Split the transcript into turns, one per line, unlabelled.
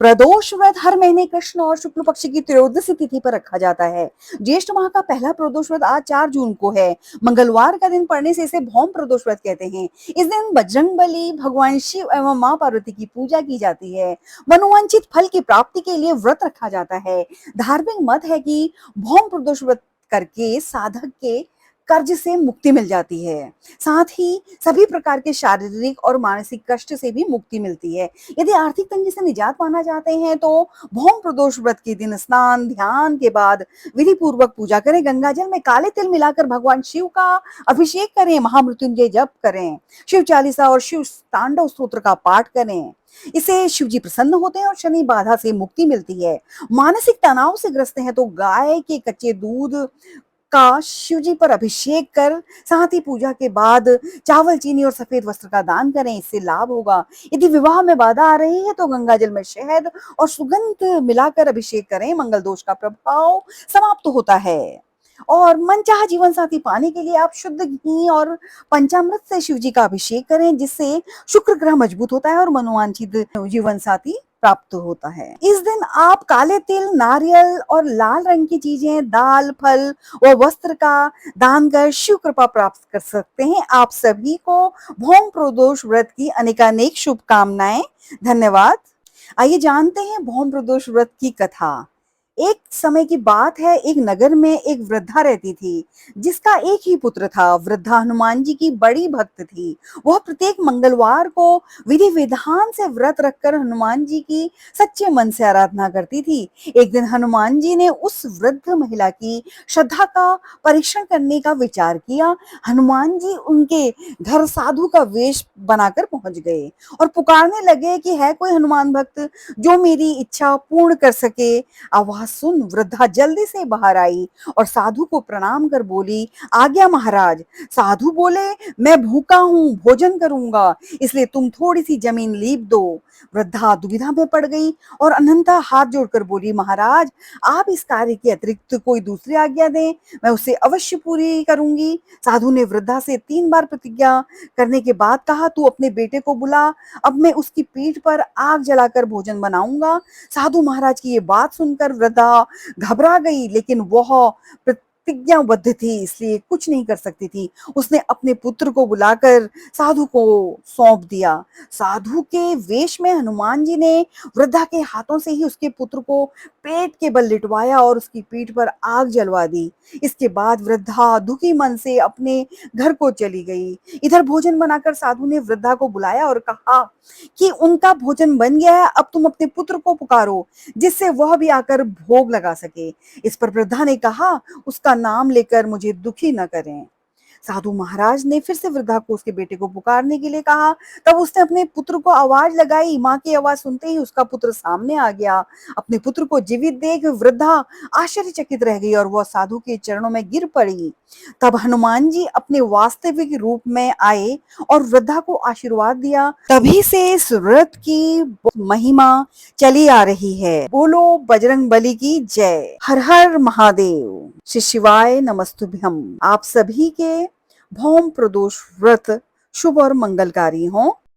प्रदोष व्रत हर महीने कृष्ण और शुक्ल पक्ष की त्रयोदशी तिथि पर रखा जाता है। ज्येष्ठ माह का पहला प्रदोष व्रत आज 4 जून को है। मंगलवार का दिन पड़ने से इसे भौम प्रदोष व्रत कहते हैं। इस दिन बजरंगबली, भगवान शिव एवं मां पार्वती की पूजा की जाती है। मनोवांछित फल की प्राप्ति के लिए व्रत रखा जाता है। धार्मिक मत है कि भौम प्रदोष व्रत करके साधक के कर्ज से मुक्ति मिल जाती है। साथ ही सभी प्रकार के शारीरिक और मानसिक कष्ट से भी मुक्ति मिलती है। यदि आर्थिक तंगी से निजात पाना चाहते हैं तो भौम प्रदोष व्रत के दिन स्नान ध्यान के बाद विधि पूर्वक पूजा करें। गंगा जल में काले तिल मिलाकर भगवान शिव का अभिषेक करें। महामृत्युंजय जप करें। शिव चालीसा और शिव तांडव स्तोत्र का पाठ करें। इससे शिव जी प्रसन्न होते हैं और शनि बाधा से मुक्ति मिलती है। मानसिक तनाव से ग्रस्त हैं तो गाय के कच्चे दूध का शिव जी पर अभिषेक कर साथ ही पूजा के बाद चावल, चीनी और सफेद वस्त्र का दान करें। इससे लाभ होगा। यदि विवाह में बाधा आ रही है तो गंगा जल में शहद और सुगंध मिलाकर अभिषेक करें। मंगल दोष का प्रभाव समाप्त होता है। और मनचाहा जीवन साथी पाने के लिए आप शुद्ध घी और पंचामृत से शिव जी का अभिषेक करें, जिससे शुक्र ग्रह मजबूत होता है और मनोवांछित जीवन साथी प्राप्त होता है। इस दिन आप काले तिल, नारियल और लाल रंग की चीजें, दाल, फल व वस्त्र का दान कर शिव कृपा प्राप्त कर सकते हैं। आप सभी को भौम प्रदोष व्रत की अनेकानेक शुभकामनाएं। धन्यवाद। आइए जानते हैं भौम प्रदोष व्रत की कथा। एक समय की बात है, एक नगर में एक वृद्धा रहती थी जिसका एक ही पुत्र था। वृद्धा हनुमान जी की बड़ी भक्त थी। वह प्रत्येक मंगलवार को विधि विधान से व्रत रखकर हनुमान जी की सच्चे मन से आराधना करती थी। एक दिन हनुमान जी ने उस वृद्ध महिला की श्रद्धा का परीक्षण करने का विचार किया। हनुमान जी उनके घर साधु का वेश बनाकर पहुंच गए और पुकारने लगे कि है कोई हनुमान भक्त जो मेरी इच्छा पूर्ण कर सके। आवाज सुन वृद्धा जल्दी से बाहर आई और साधु को प्रणाम कर बोली, आज्ञा महाराज। साधु बोले, मैं भूखा हूँ, भोजन करूंगा, इसलिए तुम थोड़ी सी जमीन लीप दो। वृद्धा दुविधा में पड़ गई और अनंता हाथ जोड़कर बोली, महाराज आप इस कार्य के अतिरिक्त कोई दूसरी आज्ञा दें, मैं उसे अवश्य पूरी करूंगी। साधु ने वृद्धा से 3 बार प्रतिज्ञा करने के बाद कहा, तू अपने बेटे को बुला, अब मैं उसकी पीठ पर आग जलाकर भोजन बनाऊंगा। साधु महाराज की ये बात सुनकर वृद्धा घबरा गई, लेकिन वह प्रतिज्ञाबद्ध थी, इसलिए कुछ नहीं कर सकती थी। उसने अपने पुत्र को बुलाकर साधु को सौंप दिया। साधु के वेश में हनुमान जी ने वृद्धा के हाथों से ही उसके पुत्र को पेट के बल लिटवाया और उसकी पीठ पर आग जलवा दी। इसके बाद वृद्धा दुखी मन से अपने घर को चली गई। इधर भोजन बनाकर साधु ने वृद्धा को बुलाया और कहा कि उनका भोजन बन गया है, अब तुम अपने पुत्र को पुकारो जिससे वह भी आकर भोग लगा सके। इस पर वृद्धा ने कहा, उसका नाम लेकर मुझे दुखी न करें। साधु महाराज ने फिर से वृद्धा को उसके बेटे को पुकारने के लिए कहा। तब उसने अपने पुत्र को आवाज लगाई। मां की आवाज सुनते ही उसका पुत्र सामने आ गया। अपने पुत्र को जीवित देख वृद्धा आश्चर्यचकित रह गई और वह साधु के चरणों में गिर पड़ी। तब हनुमान जी अपने वास्तविक रूप में आए और वृद्धा को आशीर्वाद दिया। तभी से इस व्रत की महिमा चली आ रही है। बोलो बजरंग बली की जय। हर हर महादेव। श्री शिवाय नमस्तुभ्यम। आप सभी के भौम प्रदोष व्रत शुभ और मंगलकारी हों।